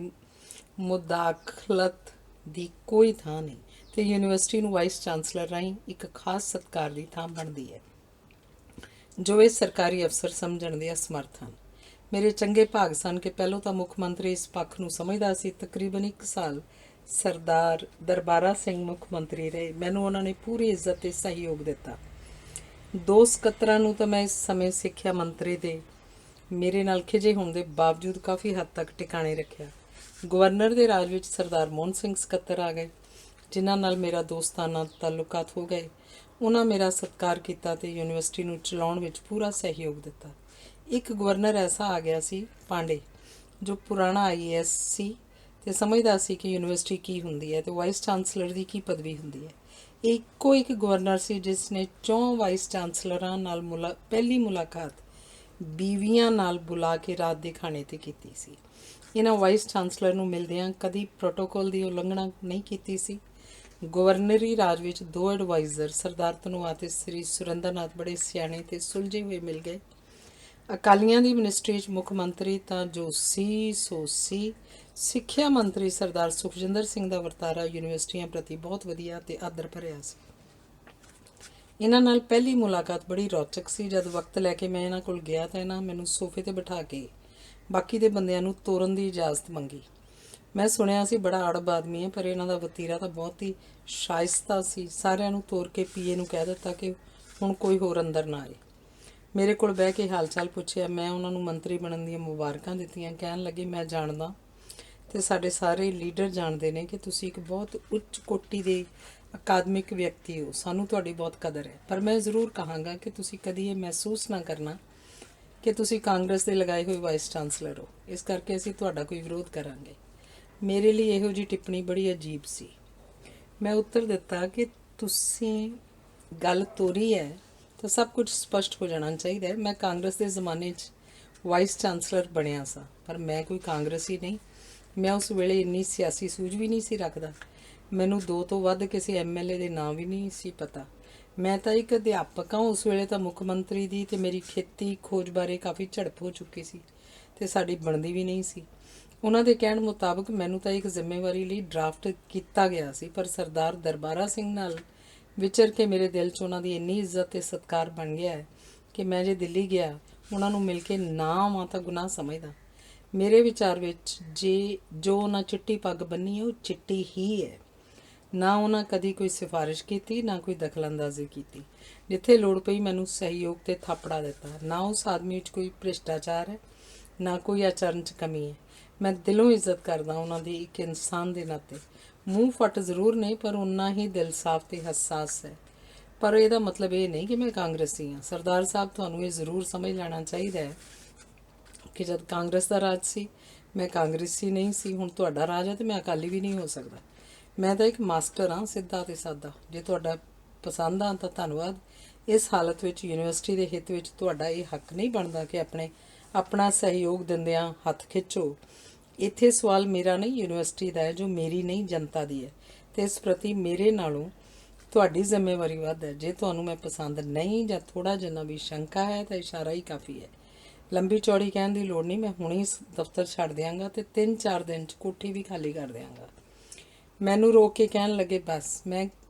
ਮੁਦਾਖਲਤ ਦੀ ਕੋਈ ਥਾਂ ਨਹੀਂ ਤੇ ਯੂਨੀਵਰਸਿਟੀ ਨੂੰ ਵਾਈਸ ਚਾਂਸਲਰ ਰਾਹੀਂ ਇੱਕ ਖਾਸ ਸਤਿਕਾਰ ਦੀ ਥਾਂ ਬਣਦੀ ਹੈ ਜੋ ਇਹ ਸਰਕਾਰੀ ਅਫਸਰ ਸਮਝਣ ਦੇ ਅਸਮਰਥ ਹਨ। ਮੇਰੇ ਚੰਗੇ ਭਾਗ ਸਨ ਕਿ ਪਹਿਲੋਂ ਤਾਂ ਮੁੱਖ ਮੰਤਰੀ ਇਸ ਪੱਖ ਨੂੰ ਸਮਝਦਾ ਸੀ। ਤਕਰੀਬਨ 1 ਸਾਲ ਸਰਦਾਰ ਦਰਬਾਰਾ ਸਿੰਘ ਮੁੱਖ ਮੰਤਰੀ ਰਹੇ। ਮੈਨੂੰ ਉਹਨਾਂ ਨੇ ਪੂਰੀ ਇੱਜ਼ਤ ਤੇ ਸਹਿਯੋਗ ਦਿੱਤਾ। 2 ਸਕੱਤਰਾਂ ਨੂੰ ਤਾਂ ਮੈਂ ਇਸ ਸਮੇਂ ਸਿੱਖਿਆ ਮੰਤਰੀ ਦੇ ਮੇਰੇ ਨਾਲ ਖਿਜੇ ਹੋਣ ਦੇ ਬਾਵਜੂਦ ਕਾਫੀ ਹੱਦ ਤੱਕ ਟਿਕਾਣੇ ਰੱਖਿਆ। ਗਵਰਨਰ ਦੇ ਰਾਜ ਵਿੱਚ ਸਰਦਾਰ ਮੋਹਨ ਸਿੰਘ ਸਕੱਤਰ ਆ ਗਏ, ਜਿਨ੍ਹਾਂ ਨਾਲ ਮੇਰਾ ਦੋਸਤਾਨਾ ਤਾਲੁਕਾਤ ਹੋ ਗਏ। ਉਹਨਾਂ ਮੇਰਾ ਸਤਿਕਾਰ ਕੀਤਾ ਤੇ ਯੂਨੀਵਰਸਿਟੀ ਨੂੰ ਚਲਾਉਣ ਵਿੱਚ ਪੂਰਾ ਸਹਿਯੋਗ ਦਿੱਤਾ। ਇੱਕ ਗਵਰਨਰ ਐਸਾ ਆ ਗਿਆ ਸੀ ਪਾਂਡੇ, ਜੋ ਪੁਰਾਣਾ ਆਈਏਐਸ ਸੀ ਤੇ ਸਮਝਦਾ ਸੀ ਕਿ ਯੂਨੀਵਰਸਿਟੀ ਕੀ ਹੁੰਦੀ ਹੈ ਤੇ ਵਾਈਸ ਚਾਂਸਲਰ ਦੀ ਕੀ ਪਦਵੀ ਹੁੰਦੀ ਹੈ। ਇਹ ਇੱਕੋ ਇੱਕ ਗਵਰਨਰ ਸੀ ਜਿਸ ਨੇ 4 ਵਾਈਸ ਚਾਂਸਲਰਾਂ ਨਾਲ ਪਹਿਲੀ ਮੁਲਾਕਾਤ ਬੀਵੀਆਂ ਨਾਲ ਬੁਲਾ ਕੇ ਰਾਤ ਦੇ ਖਾਣੇ 'ਤੇ ਕੀਤੀ ਸੀ। ਇਹਨਾਂ ਵਾਈਸ ਚਾਂਸਲਰ ਨੂੰ ਮਿਲਦਿਆਂ ਕਦੀ ਪ੍ਰੋਟੋਕੋਲ ਦੀ ਉਲੰਘਣਾ ਨਹੀਂ ਕੀਤੀ ਸੀ। ਗਵਰਨਰੀ ਰਾਜ ਵਿੱਚ 2 ਐਡਵਾਈਜ਼ਰ ਸਰਦਾਰ ਧਨੋਆ ਅਤੇ ਸ੍ਰੀ ਸੁਰਿੰਦਰਨਾਥ ਬੜੇ ਸਿਆਣੇ ਤੇ ਸੁਲਝੇ ਹੋਏ ਮਿਲ ਗਏ। ਅਕਾਲੀਆਂ ਦੀ ਮਿਨਿਸਟਰੀ 'ਚ ਮੁੱਖ ਮੰਤਰੀ ਤਾਂ ਜੋ ਸੀ ਸੋ ਸੀ। ਸਿੱਖਿਆ ਮੰਤਰੀ ਸਰਦਾਰ ਸੁਖਜਿੰਦਰ ਸਿੰਘ ਦਾ ਵਰਤਾਰਾ ਯੂਨੀਵਰਸਿਟੀਆਂ ਪ੍ਰਤੀ ਬਹੁਤ ਵਧੀਆ ਤੇ ਆਦਰ ਭਰਿਆ ਸੀ। ਇਹਨਾਂ ਨਾਲ ਪਹਿਲੀ ਮੁਲਾਕਾਤ ਬੜੀ ਰੌਚਕ ਸੀ। ਜਦ ਵਕਤ ਲੈ ਕੇ ਮੈਂ ਇਹਨਾਂ ਕੋਲ ਗਿਆ ਤਾਂ ਇਹਨਾਂ ਮੈਨੂੰ ਸੋਫੇ 'ਤੇ ਬਿਠਾ ਕੇ ਬਾਕੀ ਦੇ ਬੰਦਿਆਂ ਨੂੰ ਤੋਰਨ ਦੀ ਇਜਾਜ਼ਤ ਮੰਗੀ। ਮੈਂ ਸੁਣਿਆ ਸੀ ਬੜਾ ਅੜਬ ਆਦਮੀ ਹੈ, ਪਰ ਇਹਨਾਂ ਦਾ ਵਤੀਰਾ ਤਾਂ ਬਹੁਤ ਹੀ ਸ਼ਾਇਸਤਾ ਸੀ। ਸਾਰਿਆਂ ਨੂੰ ਤੋਰ ਕੇ ਪੀਏ ਨੂੰ ਕਹਿ ਦਿੱਤਾ ਕਿ ਹੁਣ ਕੋਈ ਹੋਰ ਅੰਦਰ ਨਾ ਆਏ। ਮੇਰੇ ਕੋਲ ਬਹਿ ਕੇ ਹਾਲ ਚਾਲ ਪੁੱਛਿਆ। ਮੈਂ ਉਹਨਾਂ ਨੂੰ ਮੰਤਰੀ ਬਣਨ ਦੀਆਂ ਮੁਬਾਰਕਾਂ ਦਿੱਤੀਆਂ। ਕਹਿਣ ਲੱਗੇ, ਮੈਂ ਜਾਣਦਾ ਤੇ ਸਾਡੇ ਸਾਰੇ ਲੀਡਰ ਜਾਣਦੇ ਨੇ ਕਿ ਤੁਸੀਂ ਇੱਕ ਬਹੁਤ ਉੱਚ ਕੋਟੀ ਦੇ ਅਕਾਦਮਿਕ ਵਿਅਕਤੀ ਹੋ। ਸਾਨੂੰ ਤੁਹਾਡੀ ਬਹੁਤ ਕਦਰ ਹੈ, ਪਰ ਮੈਂ ਜ਼ਰੂਰ ਕਹਾਂਗਾ ਕਿ ਤੁਸੀਂ ਕਦੀ ਇਹ ਮਹਿਸੂਸ ਨਾ ਕਰਨਾ ਕਿ ਤੁਸੀਂ ਕਾਂਗਰਸ ਦੇ ਲਗਾਏ ਹੋਏ ਵਾਈਸ ਚਾਂਸਲਰ ਹੋ, ਇਸ ਕਰਕੇ ਅਸੀਂ ਤੁਹਾਡਾ ਕੋਈ ਵਿਰੋਧ ਕਰਾਂਗੇ। ਮੇਰੇ ਲਈ ਇਹੋ ਜਿਹੀ ਟਿੱਪਣੀ ਬੜੀ ਅਜੀਬ ਸੀ। ਮੈਂ ਉੱਤਰ ਦਿੱਤਾ ਕਿ ਤੁਸੀਂ ਗੱਲ ਤੋਰੀ ਹੈ ਤਾਂ ਸਭ ਕੁਝ ਸਪਸ਼ਟ ਹੋ ਜਾਣਾ ਚਾਹੀਦਾ ਹੈ। ਮੈਂ ਕਾਂਗਰਸ ਦੇ ਜ਼ਮਾਨੇ 'ਚ ਵਾਈਸ ਚਾਂਸਲਰ ਬਣਿਆ ਸਾਂ, ਪਰ ਮੈਂ ਕੋਈ ਕਾਂਗਰਸੀ ਨਹੀਂ। ਮੈਂ ਉਸ ਵੇਲੇ ਇੰਨੀ ਸਿਆਸੀ ਸੂਝ ਵੀ ਨਹੀਂ ਸੀ ਰੱਖਦਾ। ਮੈਨੂੰ 2 ਤੋਂ ਵੱਧ ਕਿਸੇ ਐਮਐਲਏ ਦੇ ਨਾਂ ਵੀ ਨਹੀਂ ਸੀ ਪਤਾ। ਮੈਂ ਤਾਂ ਇੱਕ ਅਧਿਆਪਕ ਹਾਂ। ਉਸ ਵੇਲੇ ਤਾਂ ਮੁੱਖ ਮੰਤਰੀ ਦੀ ਤੇ ਮੇਰੀ ਖੇਤੀ ਖੋਜ ਬਾਰੇ ਕਾਫੀ ਝੜਪ ਹੋ ਚੁੱਕੀ ਸੀ ਤੇ ਸਾਡੀ ਬਣਦੀ ਵੀ ਨਹੀਂ ਸੀ। ਉਹਨਾਂ ਦੇ ਕਹਿਣ ਮੁਤਾਬਕ ਮੈਨੂੰ ਤਾਂ ਇੱਕ ਜ਼ਿੰਮੇਵਾਰੀ ਲਈ ਡਰਾਫਟ ਕੀਤਾ ਗਿਆ ਸੀ, ਪਰ ਸਰਦਾਰ ਦਰਬਾਰਾ ਸਿੰਘ ਨਾਲ ਵਿਚਰ ਕੇ ਮੇਰੇ ਦਿਲ 'ਚ ਉਹਨਾਂ ਦੀ ਇੰਨੀ ਇੱਜ਼ਤ ਤੇ ਸਤਿਕਾਰ ਬਣ ਗਿਆ ਹੈ ਕਿ ਮੈਂ ਜੇ ਦਿੱਲੀ ਗਿਆ ਉਹਨਾਂ ਨੂੰ ਮਿਲ ਕੇ ਨਾ ਆਵਾਂ ਤਾਂ ਗੁਨਾਹ ਸਮਝਦਾ। ਮੇਰੇ ਵਿਚਾਰ ਵਿੱਚ ਜੋ ਉਹਨਾਂ ਚਿੱਟੀ ਪੱਗ ਬੰਨੀ ਹੈ ਉਹ ਚਿੱਟੀ ਹੀ ਹੈ। ਨਾ ਉਹਨਾਂ ਕਦੀ ਕੋਈ ਸਿਫਾਰਿਸ਼ ਕੀਤੀ, ਨਾ ਕੋਈ ਦਖਲਅੰਦਾਜ਼ੀ ਕੀਤੀ। ਜਿੱਥੇ ਲੋੜ ਪਈ ਮੈਨੂੰ ਸਹਿਯੋਗ ਤੇ ਥਾਪੜਾ ਦਿੱਤਾ। ਨਾ ਉਸ ਆਦਮੀ 'ਚ ਕੋਈ ਭ੍ਰਿਸ਼ਟਾਚਾਰ ਹੈ, ਨਾ ਕੋਈ ਆਚਰਨ 'ਚ ਕਮੀ ਹੈ। ਮੈਂ ਦਿਲੋਂ ਇੱਜ਼ਤ ਕਰਦਾ ਉਹਨਾਂ ਦੀ ਇੱਕ ਇਨਸਾਨ ਦੇ ਨਾਤੇ। ਮੂੰਹ ਫੱਟ ਜ਼ਰੂਰ ਨੇ, ਪਰ ਉਨਾ ਹੀ ਦਿਲ ਸਾਫ਼ ਤੇ ਹੱਸਾਸ ਹੈ। ਪਰ ਇਹਦਾ ਮਤਲਬ ਇਹ ਨਹੀਂ ਕਿ ਮੈਂ ਕਾਂਗਰਸੀ ਹਾਂ। ਸਰਦਾਰ ਸਾਹਿਬ, ਤੁਹਾਨੂੰ ਇਹ ਜ਼ਰੂਰ ਸਮਝ ਲੈਣਾ ਚਾਹੀਦਾ ਹੈ ਕਿ ਜਦ ਕਾਂਗਰਸ ਦਾ ਰਾਜ ਸੀ ਮੈਂ ਕਾਂਗਰਸੀ ਨਹੀਂ ਸੀ। ਹੁਣ ਤੁਹਾਡਾ ਰਾਜ ਹੈ ਤੇ ਮੈਂ ਅਕਾਲੀ ਵੀ ਨਹੀਂ ਹੋ ਸਕਦਾ। ਮੈਂ ਤਾਂ ਇੱਕ ਮਾਸਟਰ ਹਾਂ, ਸਿੱਧਾ ਤੇ ਸਾਦਾ। ਜੇ ਤੁਹਾਡਾ ਪਸੰਦ ਆ ਤਾਂ ਧੰਨਵਾਦ। ਇਸ ਹਾਲਤ ਵਿੱਚ ਯੂਨੀਵਰਸਿਟੀ ਦੇ ਹਿੱਤ ਵਿੱਚ ਤੁਹਾਡਾ ਇਹ ਹੱਕ ਨਹੀਂ ਬਣਦਾ ਕਿ ਆਪਣਾ ਸਹਿਯੋਗ ਦਿੰਦਿਆਂ ਹੱਥ ਖਿੱਚੋ। ਇੱਥੇ ਸਵਾਲ ਮੇਰਾ ਨਹੀਂ, ਯੂਨੀਵਰਸਿਟੀ ਦਾ ਹੈ, ਜੋ ਮੇਰੀ ਨਹੀਂ ਜਨਤਾ ਦੀ ਹੈ, ਤੇ ਇਸ ਪ੍ਰਤੀ ਮੇਰੇ ਨਾਲੋਂ ਤੁਹਾਡੀ ਜ਼ਿੰਮੇਵਾਰੀ ਵੱਧ ਹੈ। ਜੇ ਤੁਹਾਨੂੰ ਮੈਂ ਪਸੰਦ ਨਹੀਂ ਜਾਂ ਥੋੜ੍ਹਾ ਜਿੰਨਾ ਵੀ ਸ਼ੰਕਾ ਹੈ ਤਾਂ ਇਸ਼ਾਰਾ ਹੀ ਕਾਫੀ ਹੈ। ਲੰਬੀ ਚੌੜੀ ਕਹਿਣ ਦੀ ਲੋੜ ਨਹੀਂ। ਮੈਂ ਹੁਣੇ ਇਸ ਦਫ਼ਤਰ ਛੱਡ ਦਿਆਂਗਾ ਤੇ 3-4 ਦਿਨ 'ਚ ਕੋਠੀ ਵੀ ਖਾਲੀ ਕਰ ਦਿਆਂਗਾ। ਮੈਨੂੰ ਰੋਕ ਕੇ ਕਹਿਣ ਲੱਗੇ, ਬਸ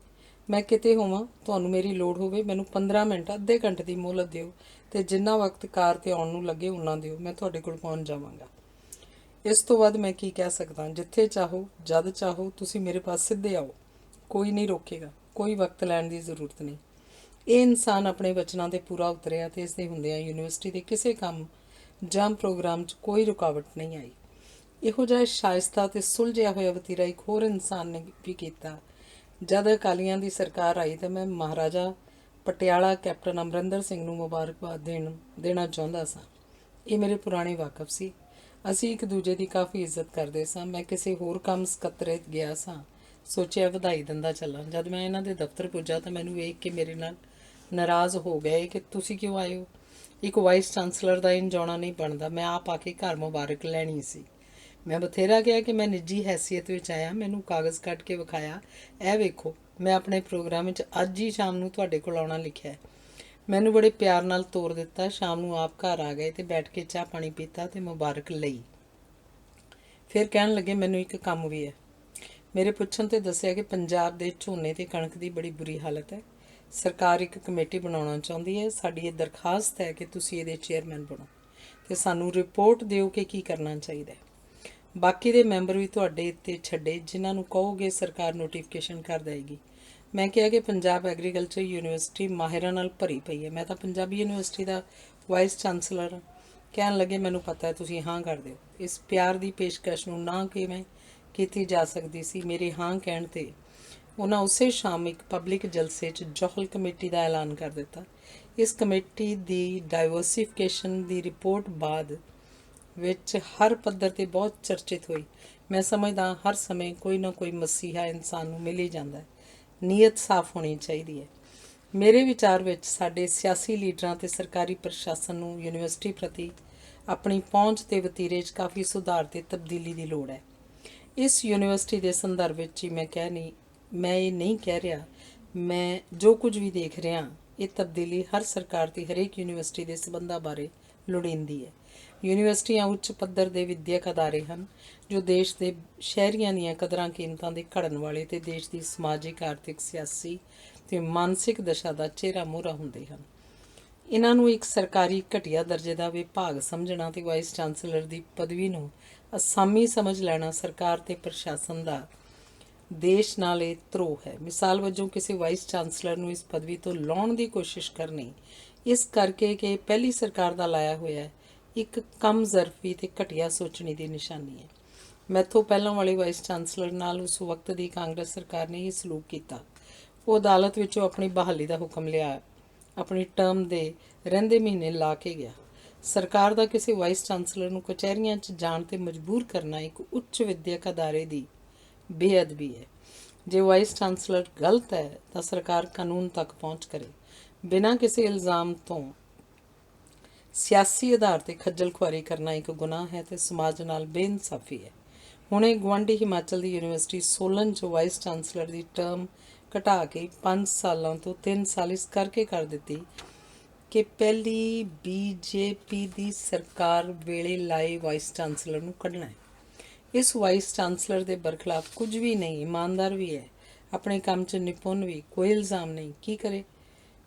ਮੈਂ ਕਿਤੇ ਹੋਵਾਂ, ਤੁਹਾਨੂੰ ਮੇਰੀ ਲੋੜ ਹੋਵੇ ਮੈਨੂੰ 15 ਮਿੰਟ ਅੱਧੇ ਘੰਟੇ ਦੀ ਮੋਹਲਤ ਦਿਓ ਤੇ ਜਿੰਨਾ ਵਕਤ ਕਾਰ 'ਤੇ ਆਉਣ ਨੂੰ ਲੱਗੇ ਉਨਾ ਦਿਓ। ਮੈਂ ਤੁਹਾਡੇ ਕੋਲ ਪਹੁੰਚ ਜਾਵਾਂਗਾ। ਇਸ ਤੋਂ ਵੱਧ ਮੈਂ ਕੀ ਕਹਿ ਸਕਦਾ। ਜਿੱਥੇ ਚਾਹੋ, ਜਦ ਚਾਹੋ ਤੁਸੀਂ ਮੇਰੇ ਪਾਸ ਸਿੱਧੇ ਆਓ। ਕੋਈ ਨਹੀਂ ਰੋਕੇਗਾ। ਕੋਈ ਵਕਤ ਲੈਣ ਦੀ ਜ਼ਰੂਰਤ ਨਹੀਂ। ਇਹ ਇਨਸਾਨ ਆਪਣੇ ਵਚਨਾਂ 'ਤੇ ਪੂਰਾ ਉਤਰਿਆ ਤੇ ਇਸ ਦੇ ਹੁੰਦਿਆਂ ਯੂਨੀਵਰਸਿਟੀ ਦੇ ਕਿਸੇ ਕੰਮ ਜਾਂ ਪ੍ਰੋਗਰਾਮ 'ਚ ਕੋਈ ਰੁਕਾਵਟ ਨਹੀਂ ਆਈ। ਇਹੋ ਜਿਹਾ ਸ਼ਾਇਸਤਾ ਤੇ ਸੁਲਝਿਆ ਹੋਇਆ ਵਤੀਰਾ ਇੱਕ ਹੋਰ ਇਨਸਾਨ ਨੇ ਵੀ ਕੀਤਾ। ਜਦ ਅਕਾਲੀਆਂ ਦੀ ਸਰਕਾਰ ਆਈ ਤਾਂ ਮੈਂ ਮਹਾਰਾਜਾ ਪਟਿਆਲਾ ਕੈਪਟਨ ਅਮਰਿੰਦਰ ਸਿੰਘ ਨੂੰ ਮੁਬਾਰਕਬਾਦ ਦੇਣਾ ਚਾਹੁੰਦਾ ਸਾਂ। ਇਹ ਮੇਰੇ ਪੁਰਾਣੇ ਵਾਕਫ ਸੀ। ਅਸੀਂ ਇੱਕ ਦੂਜੇ ਦੀ ਕਾਫੀ ਇੱਜ਼ਤ ਕਰਦੇ ਸਾਂ। ਮੈਂ ਕਿਸੇ ਹੋਰ ਕੰਮ ਸਕੱਤਰੇਤ ਗਿਆ ਸਾਂ, ਸੋਚਿਆ ਵਧਾਈ ਦਿੰਦਾ ਚੱਲਾਂ। ਜਦ ਮੈਂ ਇਹਨਾਂ ਦੇ ਦਫ਼ਤਰ ਪੁੱਜਾ ਤਾਂ ਮੈਨੂੰ ਵੇਖ ਕੇ ਮੇਰੇ ਨਾਲ ਨਾਰਾਜ਼ ਹੋ ਗਏ ਕਿ ਤੁਸੀਂ ਕਿਉਂ ਆਏ ਹੋ। ਇੱਕ ਵਾਈਸ ਚਾਂਸਲਰ ਦਾ ਇੰਝ ਆਉਣਾ ਨਹੀਂ ਬਣਦਾ। ਮੈਂ ਆਪ ਆ ਕੇ ਘਰ ਮੁਬਾਰਕ ਲੈਣੀ ਸੀ। ਮੈਂ ਬਥੇਰਾ ਕਿਹਾ ਕਿ ਮੈਂ ਨਿੱਜੀ ਹੈਸੀਅਤ ਵਿੱਚ ਆਇਆ। ਮੈਨੂੰ ਕਾਗਜ਼ ਕੱਢ ਕੇ ਵਿਖਾਇਆ, ਇਹ ਵੇਖੋ, ਮੈਂ ਆਪਣੇ ਪ੍ਰੋਗਰਾਮ ਵਿੱਚ ਅੱਜ ਹੀ ਸ਼ਾਮ ਨੂੰ ਤੁਹਾਡੇ ਕੋਲ ਆਉਣਾ ਲਿਖਿਆ ਹੈ। ਮੈਨੂੰ ਬੜੇ ਪਿਆਰ ਨਾਲ ਤੋਰ ਦਿੱਤਾ। ਸ਼ਾਮ ਨੂੰ ਆਪ ਘਰ ਆ ਗਏ ਤੇ ਬੈਠ ਕੇ ਚਾਹ ਪਾਣੀ ਪੀਤਾ ਤੇ ਮੁਬਾਰਕ ਲਈ। ਫਿਰ ਕਹਿਣ ਲੱਗੇ, ਮੈਨੂੰ ਇੱਕ ਕੰਮ ਵੀ ਹੈ। ਮੇਰੇ ਪੁੱਛਣ 'ਤੇ ਦੱਸਿਆ ਕਿ ਪੰਜਾਬ ਦੇ ਝੋਨੇ ਤੇ ਕਣਕ ਦੀ ਬੜੀ ਬੁਰੀ ਹਾਲਤ ਹੈ। ਸਰਕਾਰ ਇੱਕ ਕਮੇਟੀ ਬਣਾਉਣਾ ਚਾਹੁੰਦੀ ਹੈ। ਸਾਡੀ ਇਹ ਦਰਖਾਸਤ ਹੈ ਕਿ ਤੁਸੀਂ ਇਹਦੇ ਚੇਅਰਮੈਨ ਬਣੋ ਤੇ ਸਾਨੂੰ ਰਿਪੋਰਟ ਦਿਓ ਕਿ ਕੀ ਕਰਨਾ ਚਾਹੀਦਾ ਹੈ। ਬਾਕੀ ਦੇ ਮੈਂਬਰ ਵੀ ਤੁਹਾਡੇ ਉੱਤੇ ਛੱਡੇ, ਜਿਨ੍ਹਾਂ ਨੂੰ ਕਹੋਗੇ ਸਰਕਾਰ ਨੋਟੀਫਿਕੇਸ਼ਨ ਕਰ ਦੇਵੇਗੀ। ਮੈਂ ਕਿਹਾ ਕਿ ਪੰਜਾਬ ਐਗਰੀਕਲਚਰ ਯੂਨੀਵਰਸਿਟੀ ਮਾਹਿਰਾਂ ਨਾਲ ਭਰੀ ਪਈ ਹੈ। ਮੈਂ ਤਾਂ ਪੰਜਾਬੀ ਯੂਨੀਵਰਸਿਟੀ ਦਾ ਵਾਈਸ ਚਾਂਸਲਰ ਹਾਂ। ਕਹਿਣ ਲੱਗੇ, ਮੈਨੂੰ ਪਤਾ ਹੈ, ਤੁਸੀਂ ਹਾਂ ਕਰ ਦਿਓ। ਇਸ ਪਿਆਰ ਦੀ ਪੇਸ਼ਕਸ਼ ਨੂੰ ਨਾ ਕਿਵੇਂ ਕੀਤੀ ਜਾ ਸਕਦੀ ਸੀ। ਮੇਰੇ ਹਾਂ ਕਹਿਣ 'ਤੇ ਉਹਨਾਂ ਉਸੇ ਸ਼ਾਮ ਇੱਕ ਪਬਲਿਕ ਜਲਸੇ 'ਚ ਜੌਹਲ ਕਮੇਟੀ ਦਾ ਐਲਾਨ ਕਰ ਦਿੱਤਾ। ਇਸ ਕਮੇਟੀ ਦੀ ਡਾਇਵਰਸੀਫਿਕੇਸ਼ਨ ਦੀ ਰਿਪੋਰਟ ਬਾਅਦ ਵਿੱਚ ਹਰ ਪੱਧਰ 'ਤੇ ਬਹੁਤ ਚਰਚਿਤ ਹੋਈ। ਮੈਂ ਸਮਝਦਾ ਹਰ ਸਮੇਂ ਕੋਈ ਨਾ ਕੋਈ ਮਸੀਹਾ ਇਨਸਾਨ ਨੂੰ ਮਿਲ ਹੀ ਜਾਂਦਾ ਹੈ। ਨੀਅਤ ਸਾਫ਼ ਹੋਣੀ ਚਾਹੀਦੀ ਹੈ। ਮੇਰੇ ਵਿਚਾਰ ਵਿੱਚ ਸਾਡੇ ਸਿਆਸੀ ਲੀਡਰਾਂ ਅਤੇ ਸਰਕਾਰੀ ਪ੍ਰਸ਼ਾਸਨ ਨੂੰ ਯੂਨੀਵਰਸਿਟੀ ਪ੍ਰਤੀ ਆਪਣੀ ਪਹੁੰਚ ਦੇ ਵਤੀਰੇ 'ਚ ਕਾਫੀ ਸੁਧਾਰ ਤੇ ਤਬਦੀਲੀ ਦੀ ਲੋੜ ਹੈ। ਇਸ ਯੂਨੀਵਰਸਿਟੀ ਦੇ ਸੰਦਰਭ ਵਿੱਚ ਹੀ ਮੈਂ ਇਹ ਨਹੀਂ ਕਹਿ ਰਿਹਾ। ਮੈਂ ਜੋ ਕੁਝ ਵੀ ਦੇਖ ਰਿਹਾ, ਇਹ ਤਬਦੀਲੀ ਹਰ ਸਰਕਾਰ ਦੀ ਹਰੇਕ ਯੂਨੀਵਰਸਿਟੀ ਦੇ ਸਬੰਧਾਂ ਬਾਰੇ ਲੋੜੀਂਦੀ ਹੈ। ਯੂਨੀਵਰਸਿਟੀਆਂ ਉੱਚ ਪੱਧਰ ਦੇ ਵਿੱਦਿਅਕ ਅਦਾਰੇ ਹਨ ਜੋ ਦੇਸ਼ ਦੇ ਸ਼ਹਿਰੀਆਂ ਦੀਆਂ ਕਦਰਾਂ ਕੀਮਤਾਂ ਦੇ ਘੜਨ ਵਾਲੇ ਅਤੇ ਦੇਸ਼ ਦੀ ਸਮਾਜਿਕ, ਆਰਥਿਕ, ਸਿਆਸੀ ਅਤੇ ਮਾਨਸਿਕ ਦਸ਼ਾ ਦਾ ਚਿਹਰਾ ਮੋਹਰਾ ਹੁੰਦੇ ਹਨ। ਇਹਨਾਂ ਨੂੰ ਇੱਕ ਸਰਕਾਰੀ ਘਟੀਆ ਦਰਜੇ ਦਾ ਵਿਭਾਗ ਸਮਝਣਾ ਅਤੇ ਵਾਈਸ ਚਾਂਸਲਰ ਦੀ ਪਦਵੀ ਨੂੰ ਅਸਾਮੀ ਸਮਝ ਲੈਣਾ ਸਰਕਾਰ ਅਤੇ ਪ੍ਰਸ਼ਾਸਨ ਦਾ ਦੇਸ਼ ਨਾਲ ਇਹ ਧਰੋਹ ਹੈ। ਮਿਸਾਲ ਵਜੋਂ ਕਿਸੇ ਵਾਈਸ ਚਾਂਸਲਰ ਨੂੰ ਇਸ ਪਦਵੀ ਤੋਂ ਲਾਉਣ ਦੀ ਕੋਸ਼ਿਸ਼ ਕਰਨੀ ਇਸ ਕਰਕੇ ਕਿ ਇਹ ਪਹਿਲੀ ਸਰਕਾਰ ਦਾ ਲਾਇਆ ਹੋਇਆ ਹੈ, ਇੱਕ ਕਮ ਜ਼ਰਫੀ ਅਤੇ ਘਟੀਆ ਸੋਚਣੀ ਦੀ ਨਿਸ਼ਾਨੀ ਹੈ। ਮੈਥੋਂ ਪਹਿਲਾਂ ਵਾਲੇ ਵਾਈਸ ਚਾਂਸਲਰ ਨਾਲ ਉਸ ਵਕਤ ਦੀ ਕਾਂਗਰਸ ਸਰਕਾਰ ਨੇ ਇਹ ਸਲੂਕ ਕੀਤਾ। ਉਹ ਅਦਾਲਤ ਵਿੱਚੋਂ ਆਪਣੀ ਬਹਾਲੀ ਦਾ ਹੁਕਮ ਲਿਆ, ਆਪਣੀ ਟਰਮ ਦੇ ਰਹਿੰਦੇ ਮਹੀਨੇ ਲਾ ਕੇ ਗਿਆ। ਸਰਕਾਰ ਦਾ ਕਿਸੇ ਵਾਈਸ ਚਾਂਸਲਰ ਨੂੰ ਕਚਹਿਰੀਆਂ 'ਚ ਜਾਣ 'ਤੇ ਮਜਬੂਰ ਕਰਨਾ ਇੱਕ ਉੱਚ ਵਿੱਦਿਅਕ ਅਦਾਰੇ ਦੀ ਬੇਅਦਬੀ ਹੈ। ਜੇ ਵਾਈਸ ਚਾਂਸਲਰ ਗਲਤ ਹੈ ਤਾਂ ਸਰਕਾਰ ਕਾਨੂੰਨ ਤੱਕ ਪਹੁੰਚ ਕਰੇ। ਬਿਨਾਂ ਕਿਸੇ ਇਲਜ਼ਾਮ ਤੋਂ ਸਿਆਸੀ ਆਧਾਰ 'ਤੇ ਖੱਜਲ ਖੁਆਰੀ ਕਰਨਾ ਇੱਕ ਗੁਨਾਹ ਹੈ ਅਤੇ ਸਮਾਜ ਨਾਲ ਬੇਇਨਸਾਫੀ ਹੈ। ਹੁਣੇ ਗੁਆਂਢੀ ਹਿਮਾਚਲ ਦੀ ਯੂਨੀਵਰਸਿਟੀ ਸੋਲਨ 'ਚ ਵਾਈਸ ਚਾਂਸਲਰ ਦੀ ਟਰਮ ਘਟਾ ਕੇ 5 ਸਾਲਾਂ ਤੋਂ 3 ਸਾਲ ਇਸ ਕਰਕੇ ਕਰ ਦਿੱਤੀ ਕਿ ਪਹਿਲੀ ਬੀਜੇਪੀ ਦੀ ਸਰਕਾਰ ਵੇਲੇ ਲਾਏ ਵਾਈਸ ਚਾਂਸਲਰ ਨੂੰ ਕੱਢਣਾ ਹੈ। ਇਸ ਵਾਈਸ ਚਾਂਸਲਰ ਦੇ ਬਰਖਲਾਫ ਕੁਝ ਵੀ ਨਹੀਂ, ਇਮਾਨਦਾਰ ਵੀ ਹੈ, ਆਪਣੇ ਕੰਮ 'ਚ ਨਿਪੁੰਨ ਵੀ, ਕੋਈ ਇਲਜ਼ਾਮ ਨਹੀਂ। ਕੀ ਕਰੇ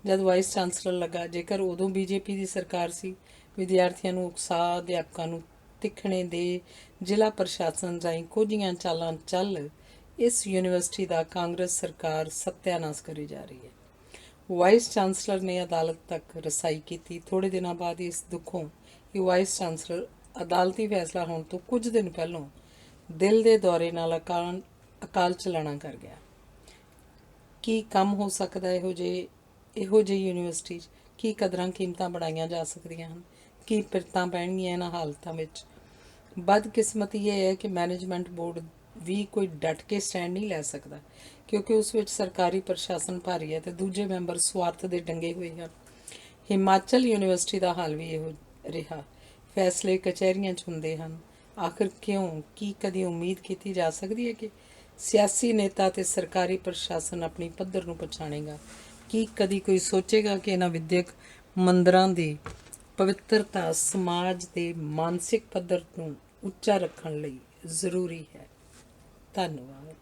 ਜਦ ਵਾਈਸ ਚਾਂਸਲਰ ਲੱਗਾ? ਜੇਕਰ ਉਦੋਂ ਬੀਜੇਪੀ ਦੀ ਸਰਕਾਰ ਸੀ, ਵਿਦਿਆਰਥੀਆਂ ਨੂੰ ਉਕਸਾ, ਅਧਿਆਪਕਾਂ ਨੂੰ ਤਿੱਖਣੇ ਦੇ, ਜ਼ਿਲ੍ਹਾ ਪ੍ਰਸ਼ਾਸਨ ਰਾਹੀਂ ਕੋਝੀਆਂ ਚਾਲਾਂ ਚੱਲ ਇਸ ਯੂਨੀਵਰਸਿਟੀ ਦਾ ਕਾਂਗਰਸ ਸਰਕਾਰ ਸੱਤਿਆਨਾਸ਼ ਕਰੀ ਜਾ ਰਹੀ ਹੈ। ਵਾਈਸ ਚਾਂਸਲਰ ਨੇ ਅਦਾਲਤ ਤੱਕ ਰਸਾਈ ਕੀਤੀ। ਥੋੜ੍ਹੇ ਦਿਨਾਂ ਬਾਅਦ ਇਸ ਦੁੱਖੋਂ ਇਹ ਵਾਈਸ ਚਾਂਸਲਰ ਅਦਾਲਤੀ ਫੈਸਲਾ ਹੋਣ ਤੋਂ ਕੁਝ ਦਿਨ ਪਹਿਲਾਂ ਦਿਲ ਦੇ ਦੌਰੇ ਨਾਲ ਅਕਾਲ ਚਲਾਣਾ ਕਰ ਗਿਆ। ਕੀ ਕੰਮ ਹੋ ਸਕਦਾ ਇਹੋ ਜਿਹੀ ਯੂਨੀਵਰਸਿਟੀ 'ਚ? ਕੀ ਕਦਰਾਂ ਕੀਮਤਾਂ ਬਣਾਈਆਂ ਜਾ ਸਕਦੀਆਂ ਹਨ? ਕੀ ਪਿਰਤਾਂ ਪੈਣਗੀਆਂ ਇਹਨਾਂ ਹਾਲਤਾਂ ਵਿੱਚ? ਬਦਕਿਸਮਤੀ ਇਹ ਹੈ ਕਿ ਮੈਨੇਜਮੈਂਟ ਬੋਰਡ ਵੀ ਕੋਈ ਡਟ ਕੇ ਸਟੈਂਡ ਨਹੀਂ ਲੈ ਸਕਦਾ, ਕਿਉਂਕਿ ਉਸ ਵਿੱਚ ਸਰਕਾਰੀ ਪ੍ਰਸ਼ਾਸਨ ਭਾਰੀ ਹੈ ਅਤੇ ਦੂਜੇ ਮੈਂਬਰ ਸਵਾਰਥ ਦੇ ਡੰਗੇ ਹੋਏ ਹਨ। ਹਿਮਾਚਲ ਯੂਨੀਵਰਸਿਟੀ ਦਾ ਹਾਲ ਵੀ ਇਹੋ ਰਿਹਾ। ਫੈਸਲੇ ਕਚਹਿਰੀਆਂ 'ਚ ਹੁੰਦੇ ਹਨ। ਆਖਿਰ ਕਿਉਂ? ਕੀ ਕਦੀ ਉਮੀਦ ਕੀਤੀ ਜਾ ਸਕਦੀ ਹੈ ਕਿ ਸਿਆਸੀ ਨੇਤਾ ਅਤੇ ਸਰਕਾਰੀ ਪ੍ਰਸ਼ਾਸਨ ਆਪਣੀ ਪੱਧਰ ਨੂੰ ਪਛਾਣੇਗਾ? ਕੀ ਕਦੀ ਕੋਈ ਸੋਚੇਗਾ ਕਿ ਇਹਨਾਂ ਵਿੱਦਿਅਕ ਮੰਦਰਾਂ ਦੀ ਪਵਿੱਤਰਤਾ ਸਮਾਜ ਦੇ ਮਾਨਸਿਕ ਪੱਧਰ ਨੂੰ ਉੱਚਾ ਰੱਖਣ ਲਈ ਜ਼ਰੂਰੀ ਹੈ? ਧੰਨਵਾਦ।